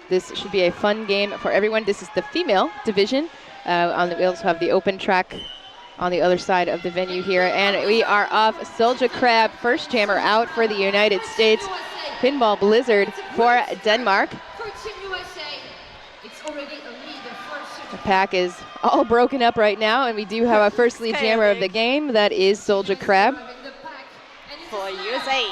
This should be a fun game for everyone. This is the female division. We also have the open track on the other side of the venue here. And we are off. Soldier Crab, first jammer out for the United States. Pinball Blizzard for Denmark. The pack is all broken up right now, and we do have a first lead jammer of the game. That is Soldier Crab. For USA.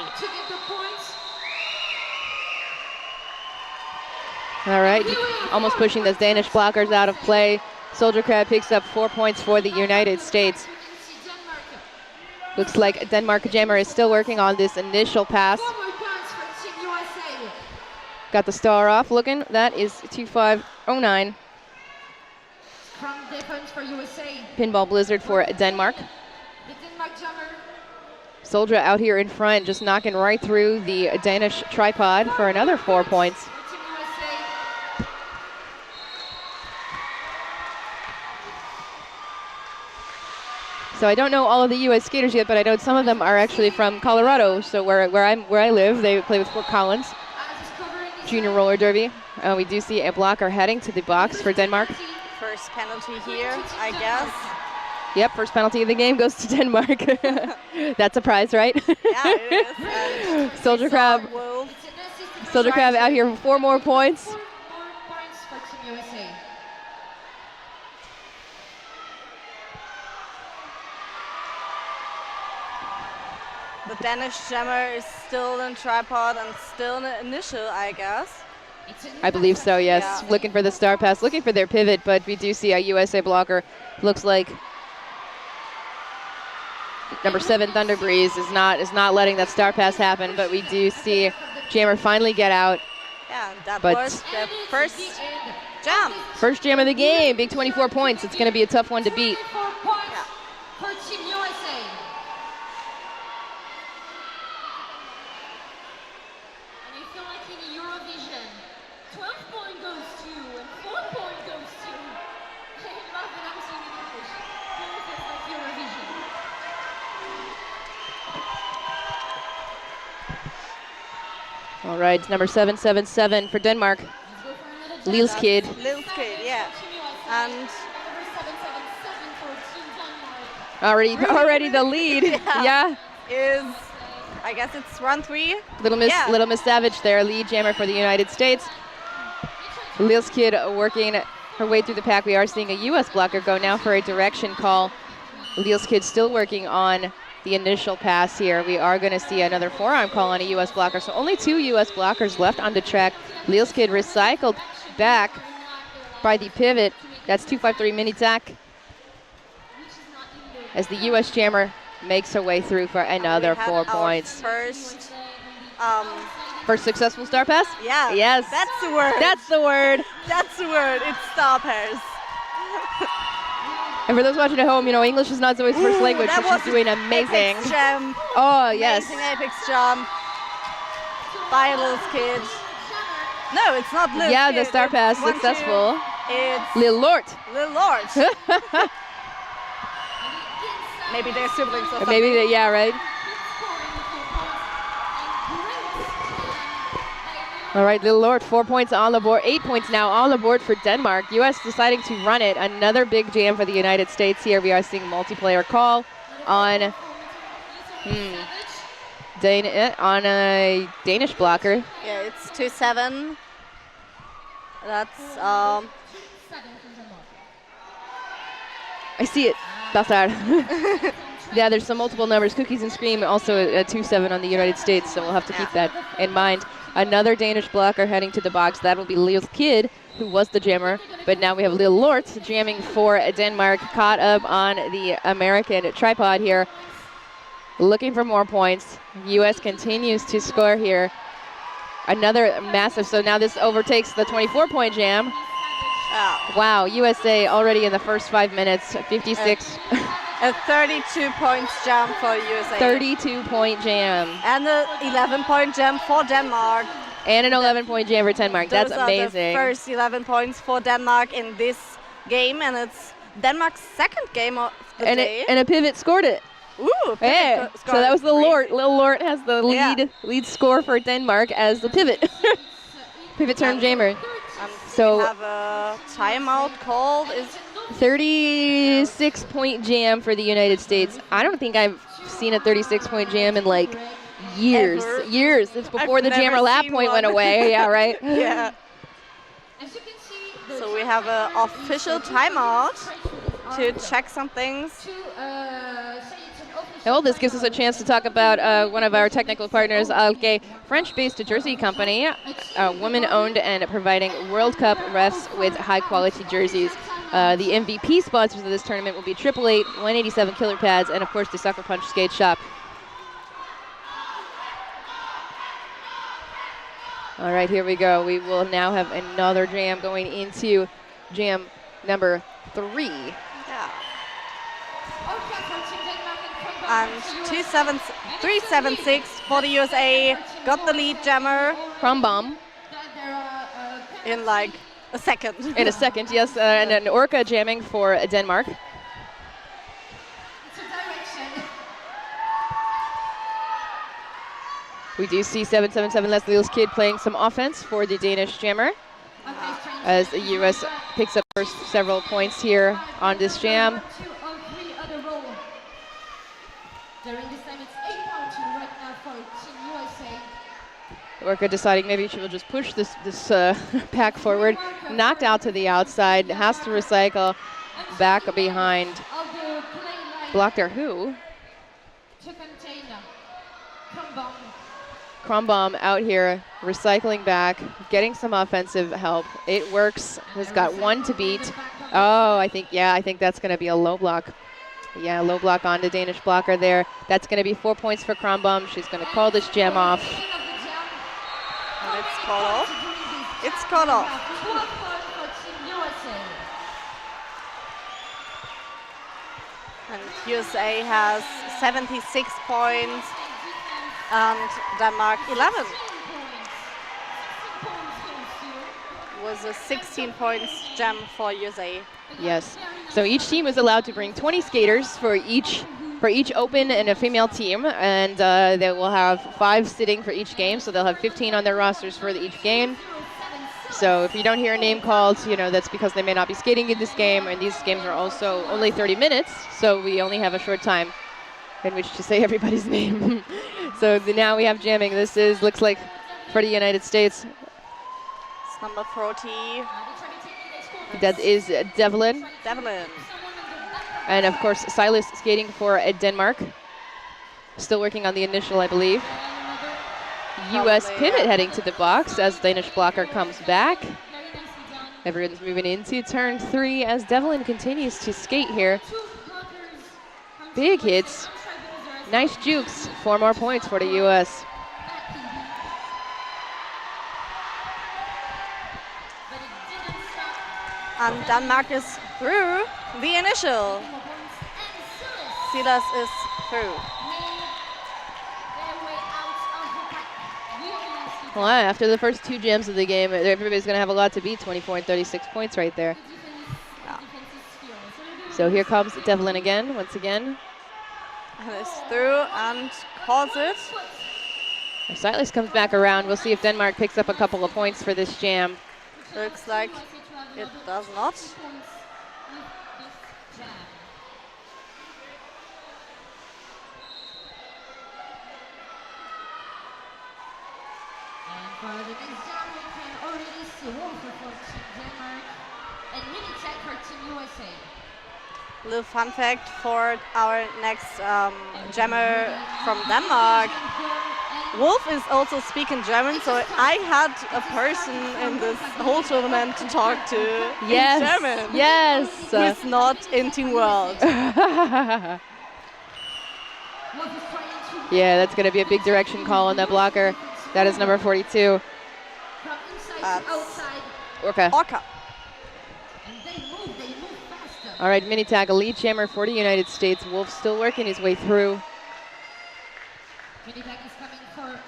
All right, almost pushing those Danish blockers out of play. Soldier Crab picks up 4 points for the United States. Looks like Denmark jammer is still working on this initial pass. Got the star off looking. That is 2509. Pinball Blizzard for Denmark. Soldier out here in front, just knocking right through the Danish tripod for another 4 points. So I don't know all of the U.S. skaters yet, but I know some of them are actually from Colorado. So where I live, they play with Fort Collins Junior Roller Derby. We do see a blocker heading to the box for Denmark. First penalty here, I guess. Yep, first penalty of the game goes to Denmark. That's a prize, right? Yeah, it is. Soldier Crab out here for 4 more points. The Danish jammer is still in tripod and still in the initial, I guess. I believe so, yes. Yeah. Looking for the star pass, looking for their pivot, but we do see a USA blocker. Looks like number 7 Thunder Breeze is not letting that star pass happen, but we do see jammer finally get out. Yeah, that was the first jam. First jam of the game, big 24 points. It's going to be a tough one to beat. All right, number 777 for Denmark. Lille's Kid. Lille's Kid, yeah. And already the lead. Yeah. Is, I guess it's run 3. Little Miss Savage there, lead jammer for the United States. Lille's Kid working her way through the pack. We are seeing a U.S. blocker go now for a direction call. Lille's Kid still working on the initial pass here. We are going to see another forearm call on a U.S. blocker. So only 2 U.S. blockers left on the track. Lille's Kid recycled back by the pivot. That's 253 mini tack. As the U.S. jammer makes her way through for another 4 points. First successful star pass? Yeah. Yes. That's the word. That's the word. That's the word. It's star pass. And for those watching at home, English is not Zoe's first language, so she's doing amazing. Apex jump. Oh, yes. Amazing apex jump by Lille's Kid. No, it's not Lille's Kid. Yeah, the star pass successful. It's Lille Lort. Lille Lort. Maybe they're siblings or something. Maybe they, yeah, right? All right, Lille Lort, 4 points on the board, 8 points now on the board for Denmark. U.S. deciding to run it. Another big jam for the United States here. We are seeing multiplayer call on on a Danish blocker. Yeah, it's 2-7. That's I see it. Bastard. Yeah, there's some multiple numbers. Cookies and Scream also a 2-7 on the United States, so we'll have to keep that in mind. Another Danish blocker heading to the box. That will be Lille's Kid, who was the jammer. But now we have Lille Lort jamming for Denmark, caught up on the American tripod here. Looking for more points. U.S. continues to score here. Another massive, so now this overtakes the 24-point jam. Wow, USA already in the first 5 minutes, 56. A 32 points jam for USA. 32-point jam. And an 11-point jam for Denmark. And an 11-point jam for Denmark. That's amazing. Those are the first 11 points for Denmark in this game, and it's Denmark's second game of the day. And a pivot scored it. Ooh, yeah. So that was the Lort. Lille Lort has the lead score for Denmark as the pivot. Pivot turn jammer. And So we have a timeout called. Is 36-point jam for the United States. I don't think I've seen a 36-point jam in like years. Ever. Years. It's before I've the jammer never lap seen point went one. away. Yeah, right? Yeah. So we have an official timeout to check some things. Well, this gives us a chance to talk about one of our technical partners, Alke, French-based jersey company, woman-owned and providing World Cup refs with high-quality jerseys. The MVP sponsors of this tournament will be 888, 187 Killer Pads, and of course the Sucker Punch Skate Shop. All right, here we go. We will now have another jam going into jam number 3. Yeah. And 376 for the USA. Got the lead jammer. Krumbom. In like a second. In a second, yes. And an Orca jamming for Denmark. We do see 777 Leslie's Kid playing some offense for the Danish jammer. As the U.S. picks up first several points here on this jam. Orca deciding maybe she will just push this pack forward. Knocked out to the outside, has to recycle back behind. Blocked her who? Krumbom out here, recycling back, getting some offensive help. It works, has got one to beat. Oh, I think that's gonna be a low block. Yeah, low block on the Danish blocker there. That's gonna be 4 points for Krumbom. She's gonna call this jam off. And it's called off. It's called off. And USA has 76 points and Denmark 11. Was a 16 points jam for USA. Yes. So each team is allowed to bring 20 skaters for each open and a female team, and they will have 5 sitting for each game, so they'll have 15 on their rosters for each game. So if you don't hear a name called, that's because they may not be skating in this game, and these games are also only 30 minutes, so we only have a short time in which to say everybody's name. So now we have jamming. This looks like for the United States. It's number 40. That is Devlin. Devlin. And of course, Silas skating for Denmark. Still working on the initial, I believe. U.S. pivot heading to the box as Danish blocker comes back. Everyone's moving into turn 3 as Devlin continues to skate here. Big hits. Nice jukes. 4 more points for the U.S. And Denmark is through the initial. Silas is through. Well, after the first 2 jams of the game, everybody's going to have a lot to beat. 24 and 36 points right there. Yeah. So here comes Devlin again, once again. And is through and calls it. Silas comes back around. We'll see if Denmark picks up a couple of points for this jam. Looks like it does not. For the next jam, we can already see Wolfer for Team Denmark and Minitek for Team USA. Little fun fact for our next jammer from Denmark. Wolf is also speaking German, so I had a person in this whole tournament to talk to in German. Yes. Who's not in Team World. Yeah, that's going to be a big direction call on that blocker. That is number 42. Orca. Orca. All right, mini tag, a lead jammer for the United States. Wolf still working his way through. Mini tag is coming for.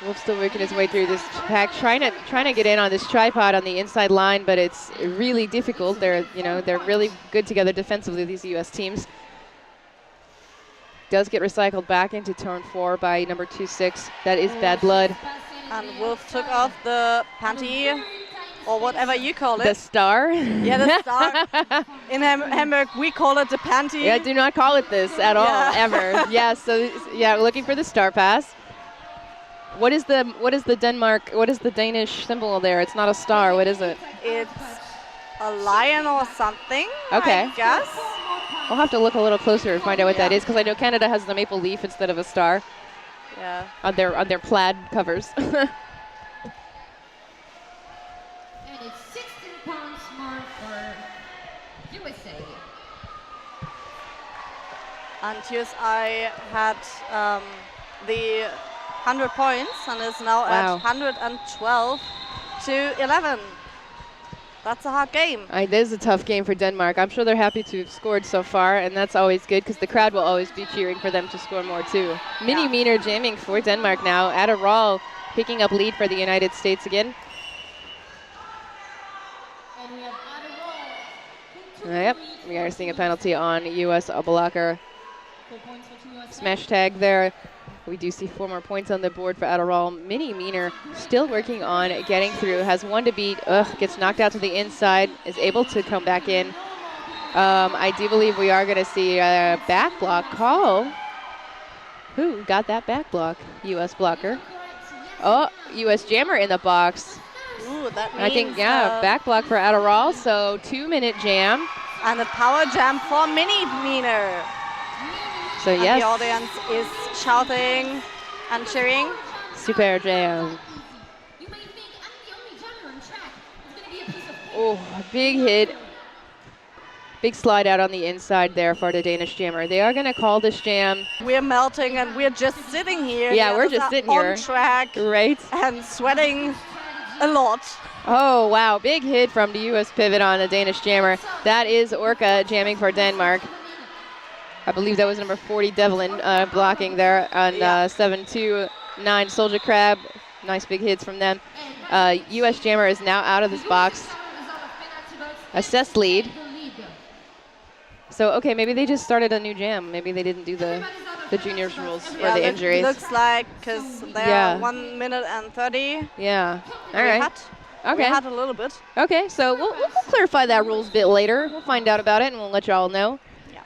Wolf still working his way through this pack, trying to get in on this tripod on the inside line, but it's really difficult. They're really good together defensively, these U.S. teams. does get recycled back into turn 4 by number 2-6. That is bad blood. And Wolf took off the panty, or whatever you call The it. star? Yeah, the star. In Hamburg, we call it the panty. Yeah, do not call it this at all, ever. Yeah, so yeah, looking for the star pass. What is the Danish symbol there? It's not a star. What is it? It's a lion or something, Okay. I guess. I'll have to look a little closer and find out what that is, because I know Canada has the maple leaf instead of a star Yeah. on their plaid covers. And it's 16 pounds more for USA. And USA had the 100 points and is now Wow. at 112 to 11. That's a hard game. It is a tough game for Denmark. I'm sure they're happy to have scored so far, and that's always good because the crowd will always be cheering for them to score more too. Mini Meaner jamming for Denmark now. Adderall picking up lead for the United States again. And we have Yep, we are seeing a penalty on U.S. blocker. 4 points for Team USA. Smash tag there. We do see 4 more points on the board for Adderall. Mini Meaner still working on getting through. Has 1 to beat. Gets knocked out to the inside. Is able to come back in. I do believe we are going to see a back block call. Who got that back block? U.S. blocker. Oh, U.S. jammer in the box. Ooh, that means I think, back block for Adderall. So 2-minute jam. and a power jam for Mini Meaner. So And yes, the audience is shouting and cheering. super jam. You may think I'm the only jammer on track. It's going to be a piece of cake. Oh, a big hit. Big slide out on the inside there for the Danish jammer. They are going to call this jam. We're melting and we're just sitting here. Yeah, The we're others just are sitting on here. track Right? and sweating a lot. Oh, wow. Big hit from the U.S. pivot on the Danish jammer. That is Orca jamming for Denmark. I believe that was number 40, Devlin, blocking there on 7-2-9 Soldier Crab. Nice big hits from them. U.S. jammer is now out of this box. Assess lead. So, okay, maybe they just started a new jam. Maybe they didn't do the juniors rules for the that injuries. looks like, because they are 1 minute and 30. Yeah. All We right. had, we Okay. had a little bit. Okay, so we'll clarify that rules a bit later. We'll find out about it, and we'll let you all know. Yeah.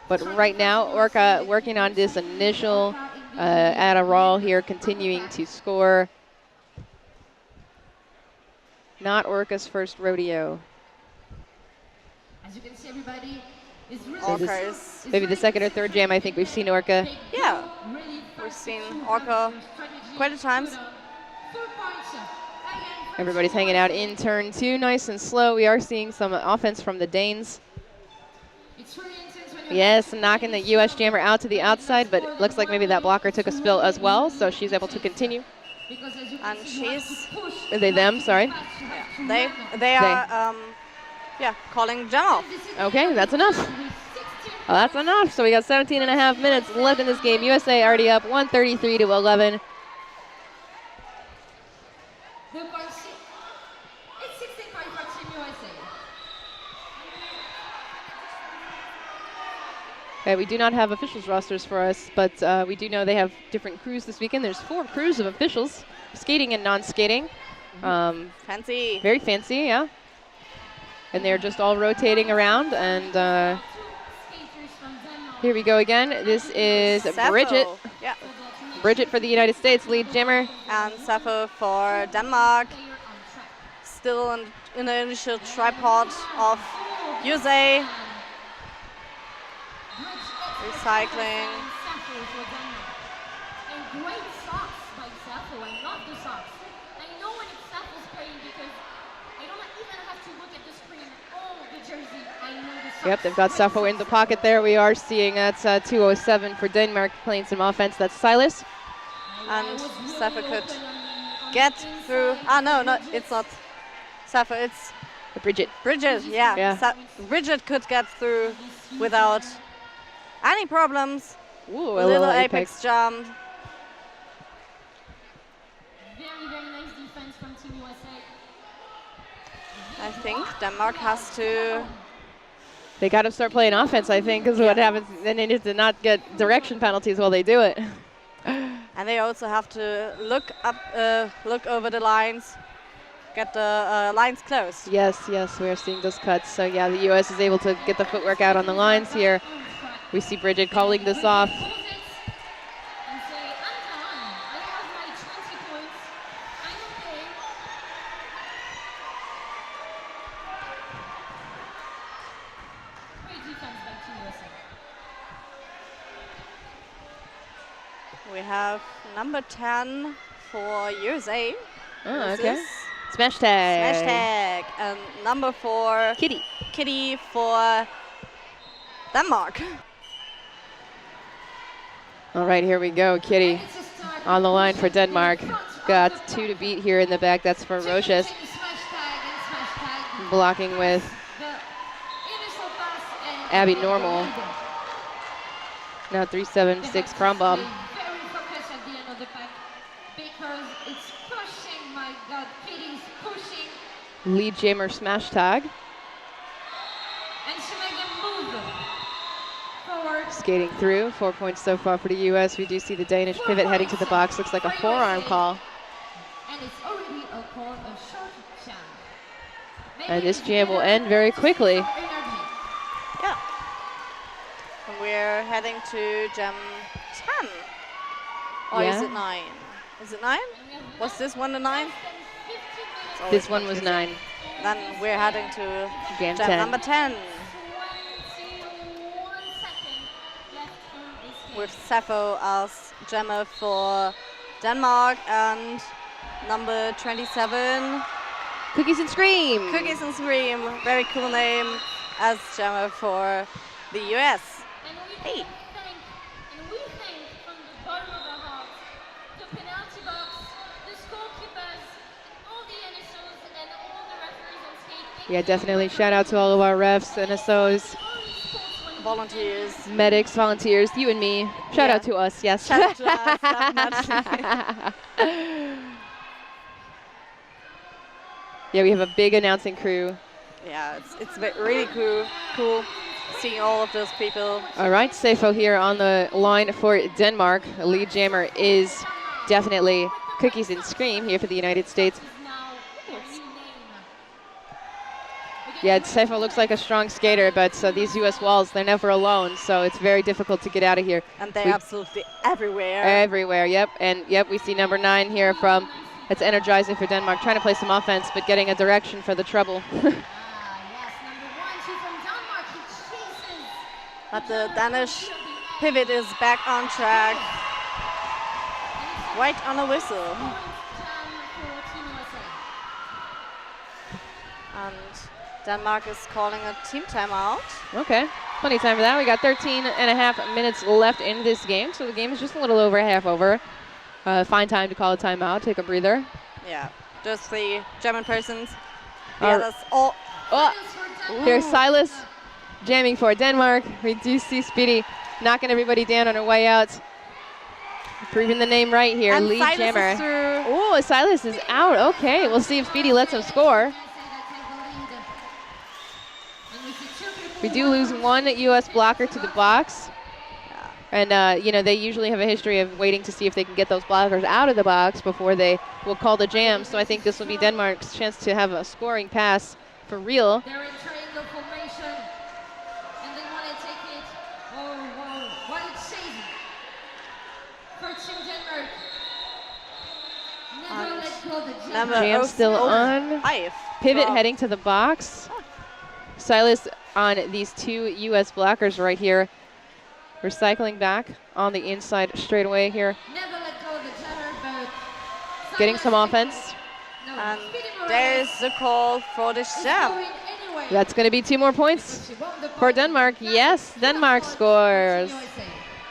But right now, Orca working on this initial Adderall here, continuing to score. Not Orca's first rodeo. As you can see, everybody is really So this- Orca is, Maybe the second or third jam I think we've seen Orca. yeah, really we've seen Orca quite a times. 4 points. Again, Everybody's hanging out in turn 2, nice and slow. We are seeing some offense from the Danes. it's really intense when you're Yes, knocking the U.S. jammer out to the outside, but it looks like maybe that blocker took a spill as well, so she's able to continue. because as you And can see, you have she's- to push. Are they them? Sorry. They are, calling jam off. Okay, that's enough. Well, that's enough. So we got 17 and a half minutes left in this game. USA already up 133 to 11. The points, it's 65 for Team USA. Okay, we do not have officials rosters for us, but we do know they have different crews this weekend. There's 4 crews of officials, skating and non-skating. Fancy. Very fancy, yeah. And they're just all rotating around. And Skaters from Denmark. here we go again. This is Sappho. Bridget. Yeah, Bridget for the United States, lead jammer. and Sappho for Denmark. They are on track. Still in the initial tripod of USA. Recycling. Sappho for Denmark. And great socks by Sappho. I love the socks. I know when it's Sappho's playing because I don't even have to look at the screen. Oh, the jersey. I know the socks. Yep, they've got Sappho in the pocket there. We are seeing that's 207 for Denmark playing some offense. That's Silas. And Sappho could get through. No, it's not Sappho, it's Bridget. Bridget. Yeah, Yeah. Bridget could get through without any problems. Ooh, A little apex jump. Very, very nice defense from Team USA. I think Denmark has to They got to start playing offense, I think, is what happens. Then they need to not get direction penalties while they do it. And they also have to look up, look over the lines, get the lines close. Yes, yes, we are seeing those cuts. So yeah, the U.S. is able to get the footwork out on the lines here. We see Bridget calling this off. We have number 10 for USA. Oh, okay. Smash tag. Smash tag. And number 4, Kitty. Kitty for Denmark. All right, here we go. Kitty on the line for Denmark. Got 2 to beat here in the back. That's for Roches. Blocking with Abby Normal. Now 376 prom bomb. Lead jammer smash tag. Skating through. 4 points so far for the U.S. We do see the Danish pivot heading to the box. Looks like a forearm call. And this jam will end very quickly. Yeah. And we're heading to jam 10. Or is it 9? Is it 9? Was this one the 9? This one was 9. Then we're heading to jam jam 10. number 10. With Sappho as jammer for Denmark and number 27. Cookies and Scream. Cookies and Scream, very cool name, as jammer for the US. Hey. And we thank from the bottom of our hearts the penalty box, the scorekeepers, all the NSOs, and all the referees on skate. Yeah, definitely shout out to all of our refs, NSOs, Volunteers. medics, volunteers, you and me. Shout out to us, yes. Shout out to us, definitely. Yeah, we have a big announcing crew. Yeah, it's really cool seeing all of those people. All right, Sappho here on the line for Denmark. The lead jammer is definitely Cookies and Scream here for the United States. Yeah, Sappho looks like a strong skater, but these U.S. walls, they're never alone, so it's very difficult to get out of here. And they're absolutely everywhere. Everywhere, yep. And yep, we see number 9 here from, that's energizing for Denmark, trying to play some offense, but getting a direction for the trouble. But the Danish pivot is back on track. Right on a whistle. And Denmark is calling a team timeout. Okay, plenty of time for that. We got 13.5 minutes left in this game, so the game is just a little over half over. Fine time to call a timeout, take a breather. Yeah, just 3 German persons. The others all. Oh, here's Silas jamming for Denmark. We do see Speedy knocking everybody down on her way out. Proving the name right here, and lead Silas jammer. Is oh, Silas is out. Okay, we'll see if Speedy lets him score. We do lose 1 U.S. blocker to the box. And, you know, they usually have a history of waiting to see if they can get those blockers out of the box before they will call the jam. So I think this will be Denmark's chance to have a scoring pass for real. They're in triangle formation, and they want to take it. Oh, wow, what it's chasing. For Team Denmark. Never let go the jam. Jam still on. 5. Pivot heading to the box. Silas on these 2 U.S. blockers right here. Recycling back on the inside straightaway here. Never let go the jammer, but getting some offense. And there's the call for the jam. That's going to be 2 more points for Denmark. Yes, Denmark scores.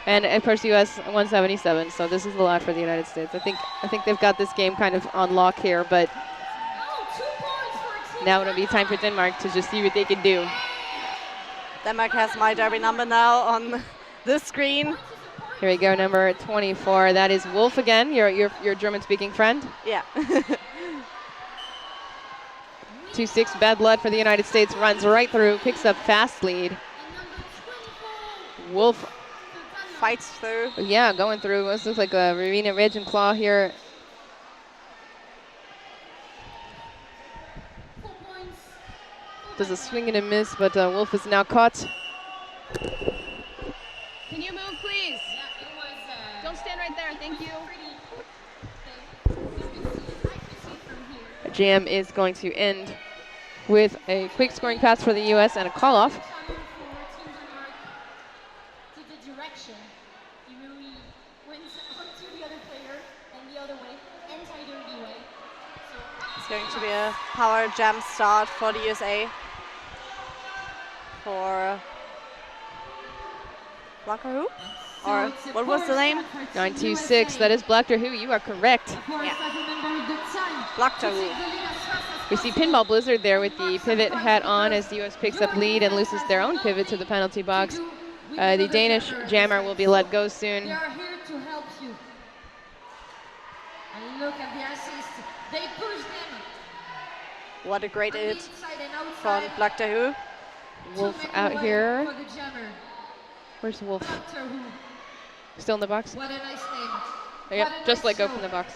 And of course, U.S. 177. So this is a lot for the United States. I think they've got this game kind of on lock here, but now it'll be time for Denmark to just see what they can do. Denmark has my derby number now on the screen. Here we go, number 24. That is Wolf again, your German-speaking friend. Yeah. 2-6, bad blood for the United States, runs right through, picks up fast lead. And number 24, Wolf, Fights through. yeah, going through. This looks like a Rowena Ridge and Claw here. 4 points. Does a swing and a miss, but Wolf is now caught. Can you move, please? Yeah, it was. Don't stand right there. Thank you. The jam is going to end with a quick scoring pass for the U.S. and a call-off. Coming for Team Denmark to the direction. He really went onto the other player and the other way, anti-dirty way. So It's going to be a power jam start for the USA. For Blocker who? Or what was the name? 926, that is Blachter who, you are correct. Blocker who. We see Pinball Blizzard there with the pivot hat on as the U.S. picks up lead and loses their own pivot to the penalty box. The Danish jammer will be let go soon. They are here to help you. And look at the assist. They push them What a great on the hit inside and from outside. Blocker who. to Wolf make out a way here. for the jammer. Where's Wolf? Doctor Who. Still in the box? What a nice name. Yep, What a just nice let go show. from the box.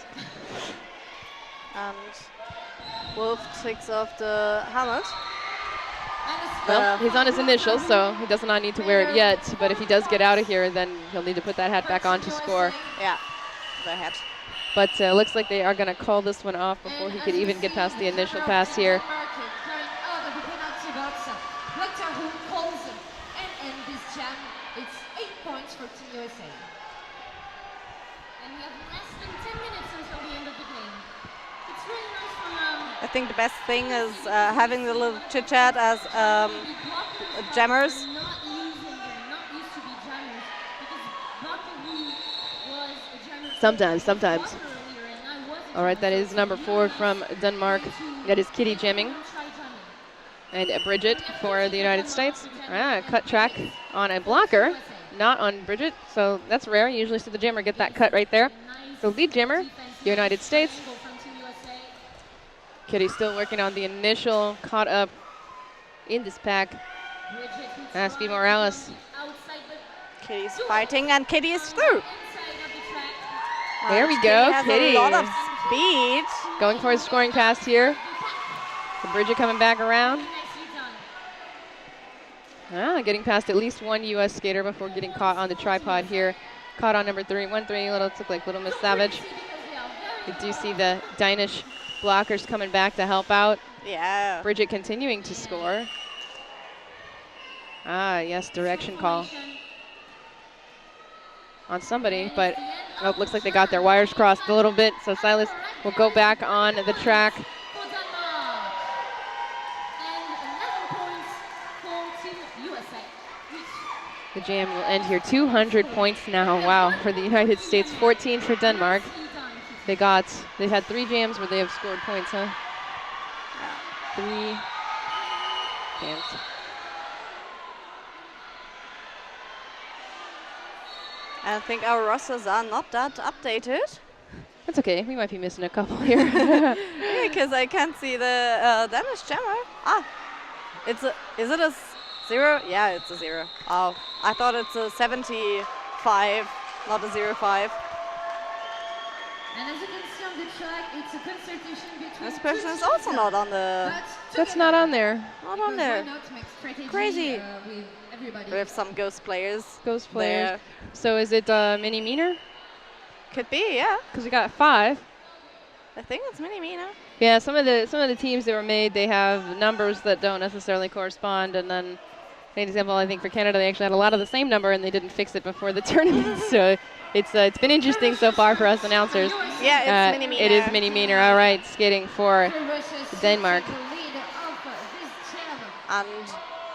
And Wolf takes off the helmet. And a Well, he's on his initials, so he does not need to wear it yet. But if he does get out of here, then he'll need to put that hat back on to score. Yeah, the head. But looks like they are going to call this one off before he could even get past the initial pass here. Doctor Who calls him. And this jam, it's 8 points for Team USA. And we have less than 10 minutes until the end of the game. It's really nice from I think the best thing is having the little chit chat as jammers. They're not used to be jammers because Doctor Who was a jammer. Sometimes. Earlier, and I wasn't All right, that is number 4 from Denmark. That is Kitty jamming. try jamming. And Bridget for the United States. Cut track on a blocker, not on Bridget. So that's rare. You usually see the jammer get that cut right there. So lead jammer, United States. From Team USA. Kitty still working on the initial caught up in this pack. Bridget who Speed tried Morales. outside the Kitty's fighting and Kitty is through. inside of the track. There we And go, has Kitty. a lot of speed. Going for a scoring pass here. Bridget coming back around. Nicely done. Getting past at least one U.S. skater before getting caught on the tripod here. Caught on number 3. 1-3, look like Little Miss Savage. You do see the Danish blockers coming back to help out. Yeah. Bridget continuing to score. Yes, direction call on somebody, but nope, looks like they got their wires crossed a little bit. So Silas will go back on the track. For Denmark. And 11 points for Team USA. Which The jam will end here. 200 points now. Wow, for the United States. 14 for Denmark. They've had 3 jams where they have scored points, huh? 3 jams. I think our rosters are not that updated. That's okay. We might be missing a couple here. Because I can't see the Danish jammer. Is it a 0? Yeah, it's a 0. Oh, I thought it's a 75, not a 05. And as you can see on the track, it's a consultation between This person is also not on the. That's not on there. Not on there. Crazy. With everybody. We have some ghost players. Ghost players. There. So is it Mini Meaner? Could be, yeah. Because we got 5. I think it's Mini Mina. Yeah, some of the teams that were made, they have numbers that don't necessarily correspond. And then, an example, I think for Canada, they actually had a lot of the same number, and they didn't fix it before the tournament. So it's been interesting so far for us announcers. Yeah, it's Mini Mina. It is Mini Meaner. All right, skating for Denmark. And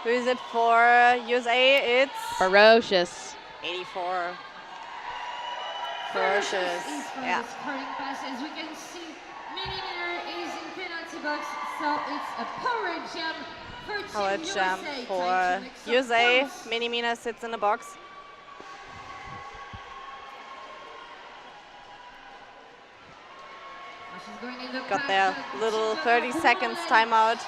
who is it for USA? It's Ferocious. 84. Ferocious. Yeah. As we can see, Mini Miner is in penalty box, so it's a power jam for Team Power jam USA. for Trying to make some USA. points. Mini Mina sits in the box. got their little 30 seconds timeout.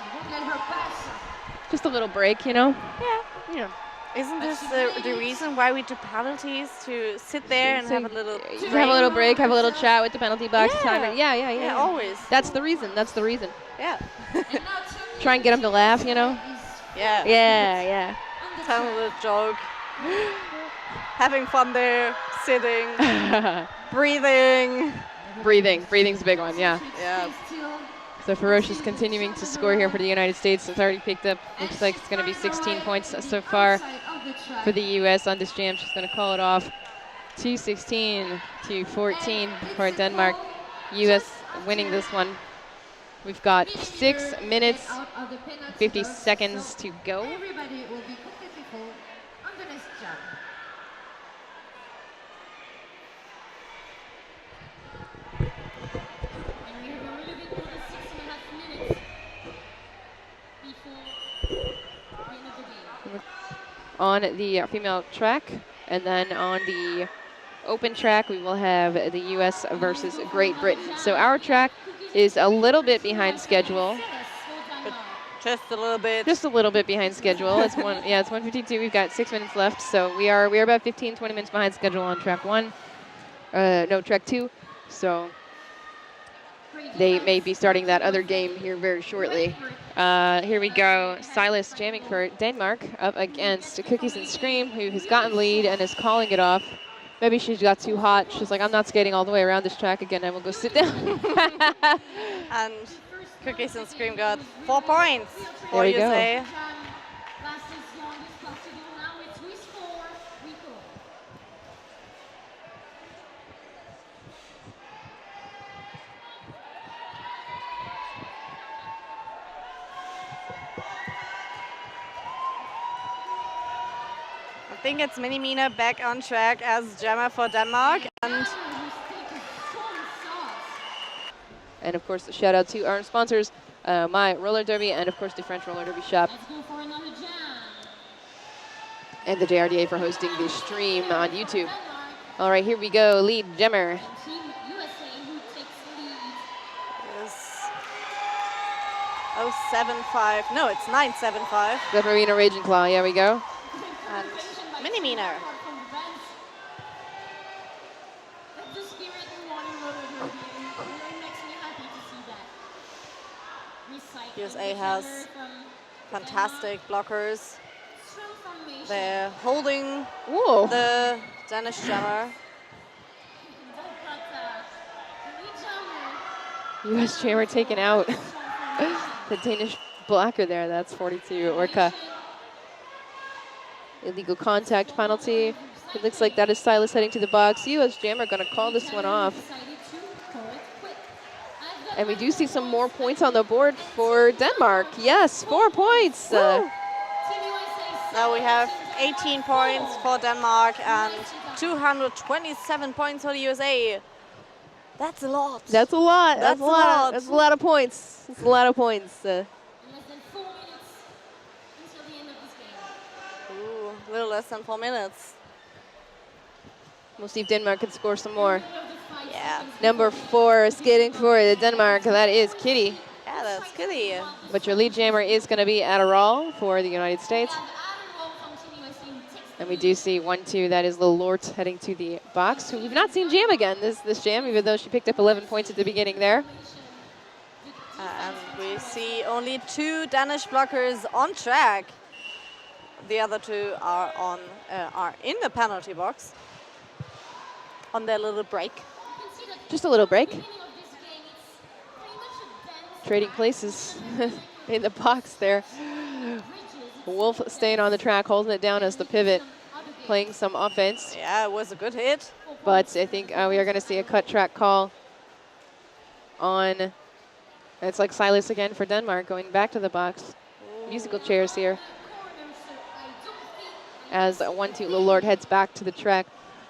Just a little break, you know? Yeah. Yeah. Isn't this the reason why we do penalties, to sit there and have a little You have a little break, have a little chat with the penalty box time. Yeah, always. That's the reason. That's the reason. Yeah. Try and get them to laugh, you know? Yeah. Yeah. Tell them a little joke. Having fun there, sitting, breathing. Breathing's a big one, yeah. Yeah. So Ferocious continuing to score here for the United States. It's already picked up, looks like it's going to be 16 points so far for the U.S. on this jam. She's going to call it off. 2:16 to 14 for Denmark. U.S. winning this one. We've got 6 minutes, 50 seconds to go. Everybody will be completely full on the next jump. And we have a little bit more than 6.5 minutes before the end of the game. On the female track, and then on the open track, we will have the U.S. versus Great Britain. So our track is a little bit behind schedule. Just a little bit. Just a little bit behind schedule. It's 1:52. We've got 6 minutes left, so we are about 15, 20 minutes behind schedule on track 1. No, track 2. So they may be starting that other game here very shortly. Here we go. Silas jamming for Denmark up against Cookies and Scream, who has gotten lead and is calling it off. Maybe she got too hot. She's like, I'm not skating all the way around this track again. I will go sit down. And Cookies and Scream got 4 points for There we go. USA. I think it's Mini Mina back on track as jammer for Denmark. And of course, shout out to our sponsors, My Roller Derby, and of course the French Roller Derby Shop. Let's go for another jam. And the JRDA for hosting this stream on YouTube. All right, here we go. Lead jammer. Team USA who takes lead. Is 075. No, it's 975. The Marina Raging Claw. Here we go. And Mini Mina. USA has fantastic blockers. They're holding Whoa. the Danish jammer. U.S. jammer taken out. The Danish blocker there. That's 42. Orca. Illegal contact penalty. It looks like that is Silas heading to the box. U.S. jammer going to call this one off. And we do see some more points on the board for Denmark. Yes, 4 points. Now we have 18 points for Denmark and 227 points for the USA. That's a lot. That's a lot. That's a lot. That's a lot of points. That's a lot of points. Less than 4 minutes until the end of this game. Ooh, a little less than 4 minutes. We'll see if Denmark can score some more. Yeah. Number 4 skating for the Denmark. That is Kitty. Yeah, that's Kitty. But your lead jammer is going to be Adderall for the United States. And we do see 1-2. That is Lil Lort heading to the box, who we've not seen jam again this jam, even though she picked up 11 points at the beginning there. And we see only 2 Danish blockers on track. The other 2 are in the penalty box on their little break. Just a little break. Trading places in the box there. Wolf staying on the track, holding it down as the pivot, playing some offense. Yeah, it was a good hit. But I think we are going to see a cut track call on. It's like Silas again for Denmark, going back to the box. Musical chairs here. As 1-2, Lil Lord heads back to the track.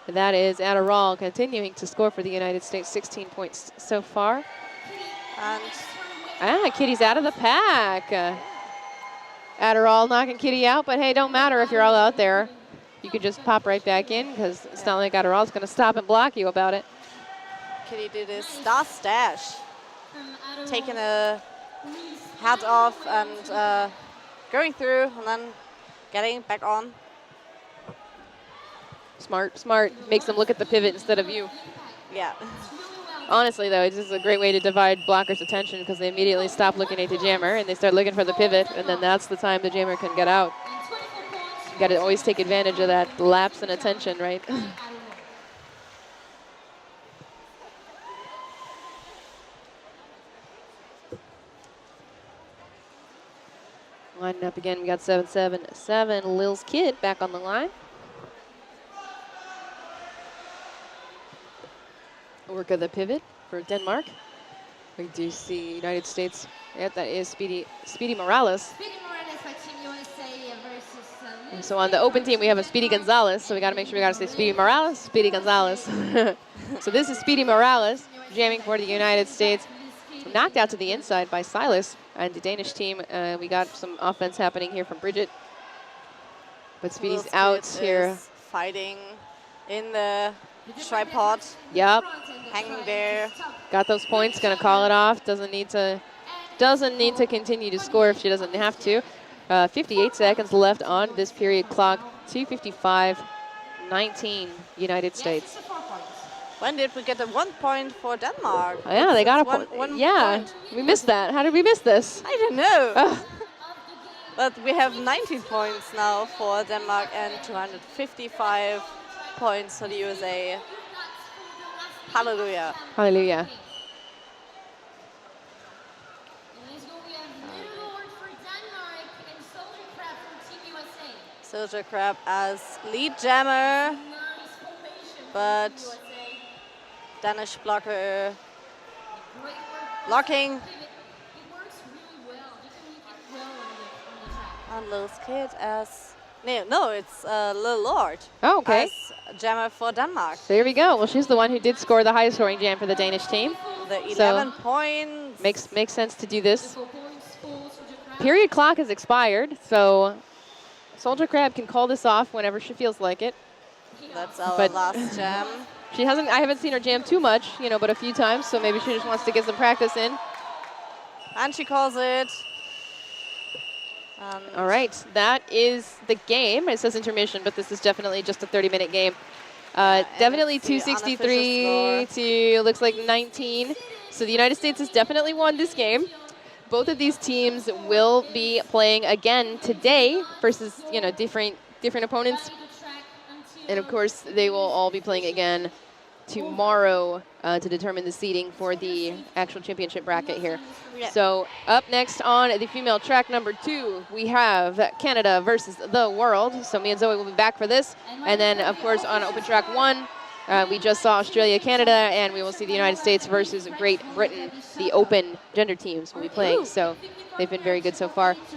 That is Adderall continuing to score for the United States, 16 points so far. And Kitty's out of the pack. Adderall knocking Kitty out, but hey, don't matter if you're all out there. You can just pop right back in because it's not like Adderall's going to stop and block you about it. Kitty did his star stash. taking a hat off and going through and then getting back on. Smart, smart. Makes them look at the pivot instead of you. Yeah. Honestly, though, it's just a great way to divide blockers' attention because they immediately stop looking at the jammer and they start looking for the pivot, and then that's the time the jammer can get out. You got to always take advantage of that lapse in attention, right? Lining up again, we got 7-7-7. Lil's Kid back on the line. Work of the pivot for Denmark. We do see United States. Yeah, that is Speedy Morales. Speedy Morales by Team USA versus And so on the open team, we have a Speedy Gonzalez. So we got to make sure we got to say Speedy Morales, Speedy Gonzalez. So this is Speedy Morales jamming for the United States. Knocked out to the inside by Silas. And the Danish team, we got some offense happening here from Bridget. But Speedy's Lil's out Kid here. is fighting in the tripod, Yep. hanging there. Got those points, gonna call it off. Doesn't need to continue to score if she doesn't have to. 58 seconds left on this period clock. 2:55:19 United States. When did we get a 1 point for Denmark? Oh, yeah, they got a one point. Yeah, point. we missed that. How did we miss this? I don't know. Ugh. But we have 19 points now for Denmark and 255 points for the USA. Hallelujah. Hallelujah. Soldier Crab as lead jammer, but Danish blocker blocking. And Lil's Kid as no, it's Lil Lord. Oh, okay. As jammer for Denmark. There we go. Well, she's the one who did score the highest scoring jam for the Danish team. The 11 points. Makes sense to do this. Period clock has expired, so Soldier Crab can call this off whenever she feels like it. That's our But- last jam. I haven't seen her jam too much, but a few times, so maybe she just wants to get some practice in. And she calls it. All right, that is the game. It says intermission, but this is definitely just a 30-minute game. Definitely it's the 263 to, looks like 19. So the United States has definitely won this game. Both of these teams will be playing again today versus, different opponents. And of course, they will all be playing again tomorrow to determine the seeding for the actual championship bracket here. Yeah. So up next on the female track number 2, we have Canada versus the world. So me and Zoe will be back for this. And then, of course, on open track 1, we just saw Australia, Canada, and we will see the United States versus Great Britain. The open gender teams will be playing. So they've been very good so far.